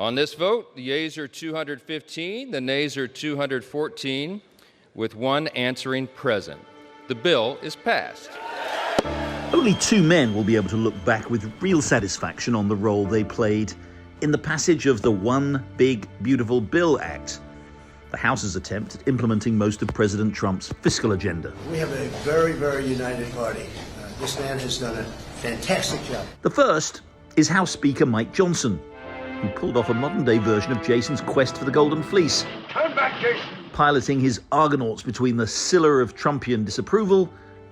On this vote, the yeas are 215, the nays are 214, with one answering present. The bill is passed. Only two men will be able to look back with real satisfaction on the role they played in the passage of the One Big Beautiful Bill Act, the House's attempt at implementing most of President Trump's fiscal agenda. We have a very, very united party. This man has done a fantastic job. The first is House Speaker Mike Johnson, who pulled off a modern-day version of Jason's quest for the Golden Fleece. Turn back, Jason! Piloting his Argonauts between the Scylla of Trumpian disapproval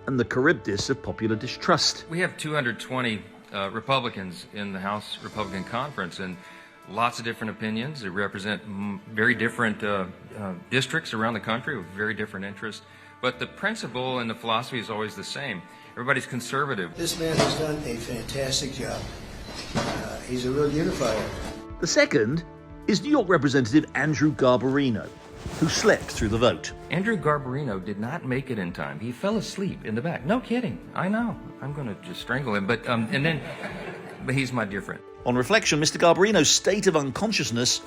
and the Charybdis of popular distrust. We have 220 Republicans in the House Republican Conference, and lots of different opinions. They represent very different districts around the country with very different interests. But the principle and the philosophy is always the same. Everybody's conservative. This man has done a fantastic job. He's a real unifier. The second is New York Representative Andrew Garbarino, who slept through the vote. Andrew Garbarino did not make it in time. He fell asleep in the back. No kidding. I know. I'm going to just strangle him. But he's my dear friend. On reflection, Mr. Garbarino's state of unconsciousness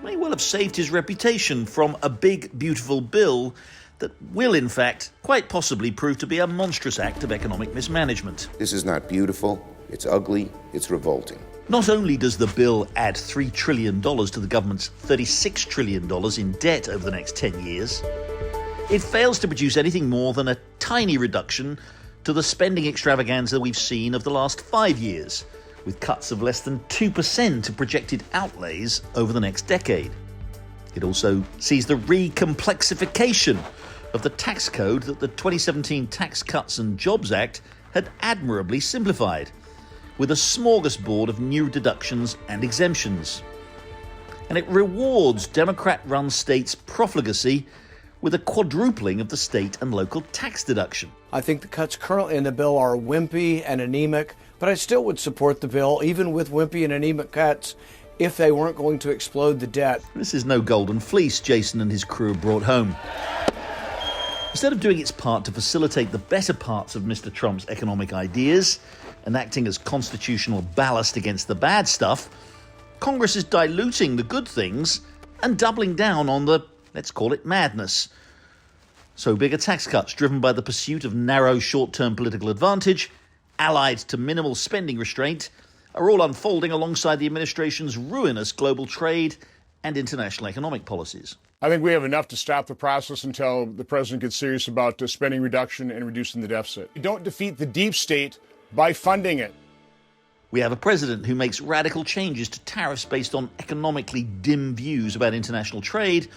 may well have saved his reputation from a big, beautiful bill that will, in fact, quite possibly prove to be a monstrous act of economic mismanagement. This is not beautiful. It's ugly. It's revolting. Not only does the bill add $3 trillion to the government's $36 trillion in debt over the next 10 years, it fails to produce anything more than a tiny reduction to the spending extravaganza we've seen of the last 5 years, with cuts of less than 2% of projected outlays over the next decade. It also sees the recomplexification of the tax code that the 2017 Tax Cuts and Jobs Act had admirably simplified, with a smorgasbord of new deductions and exemptions. And it rewards Democrat-run states' profligacy with a quadrupling of the state and local tax deduction. I think the cuts currently in the bill are wimpy and anemic, but I still would support the bill, even with wimpy and anemic cuts, if they weren't going to explode the debt. This is no golden fleece Jason and his crew have brought home. Instead of doing its part to facilitate the better parts of Mr. Trump's economic ideas and acting as constitutional ballast against the bad stuff, Congress is diluting the good things and doubling down on the, let's call it, madness. So bigger tax cuts driven by the pursuit of narrow short-term political advantage, allied to minimal spending restraint, are all unfolding alongside the administration's ruinous global trade and international economic policies. I think we have enough to stop the process until the president gets serious about spending reduction and reducing the deficit. You don't defeat the deep state by funding it. We have a president who makes radical changes to tariffs based on economically dim views about international trade,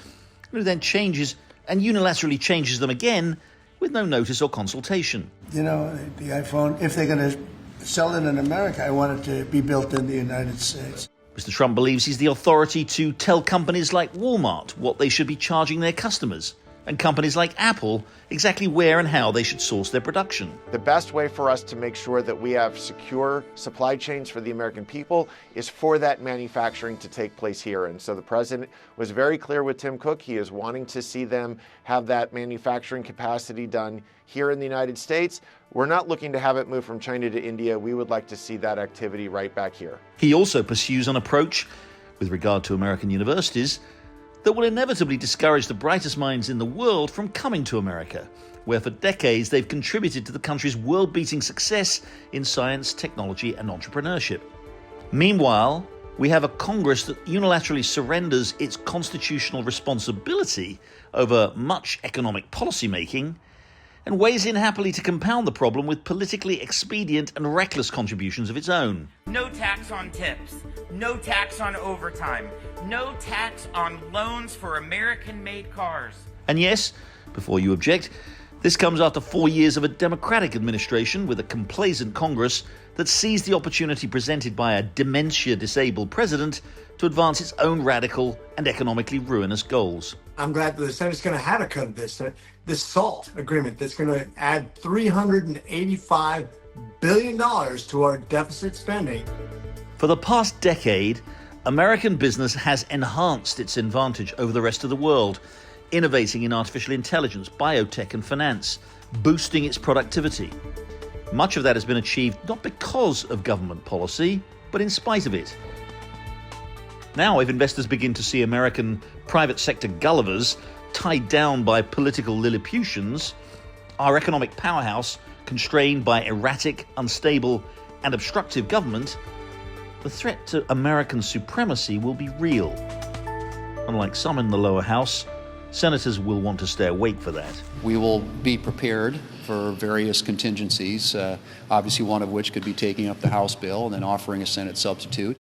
and who then changes and unilaterally changes them again with no notice or consultation. You know, the iPhone, if they're going to sell it in America, I want it to be built in the United States. Mr. Trump believes he's the authority to tell companies like Walmart what they should be charging their customers, and companies like Apple exactly where and how they should source their production. The best way for us to make sure that we have secure supply chains for the American people is for that manufacturing to take place here. And so the president was very clear with Tim Cook. He is wanting to see them have that manufacturing capacity done here in the United States. We're not looking to have it move from China to India. We would like to see that activity right back here. He also pursues an approach with regard to American universities that will inevitably discourage the brightest minds in the world from coming to America, where for decades they've contributed to the country's world-beating success in science, technology, and entrepreneurship. Meanwhile, we have a Congress that unilaterally surrenders its constitutional responsibility over much economic policymaking and weighs in happily to compound the problem with politically expedient and reckless contributions of its own. No tax on tips, no tax on overtime, no tax on loans for American-made cars. And yes, before you object, this comes after 4 years of a Democratic administration with a complacent Congress that seized the opportunity presented by a dementia-disabled president to advance its own radical and economically ruinous goals. I'm glad that the Senate's going to have a cut of this SALT agreement that's going to add $385 billion to our deficit spending. For the past decade, American business has enhanced its advantage over the rest of the world, innovating in artificial intelligence, biotech, and finance, boosting its productivity. Much of that has been achieved not because of government policy, but in spite of it. Now, if investors begin to see American private sector Gullivers tied down by political Lilliputians, our economic powerhouse constrained by erratic, unstable, and obstructive government, the threat to American supremacy will be real. Unlike some in the lower house, senators will want to stay awake for that. We will be prepared for various contingencies, obviously one of which could be taking up the House bill and then offering a Senate substitute.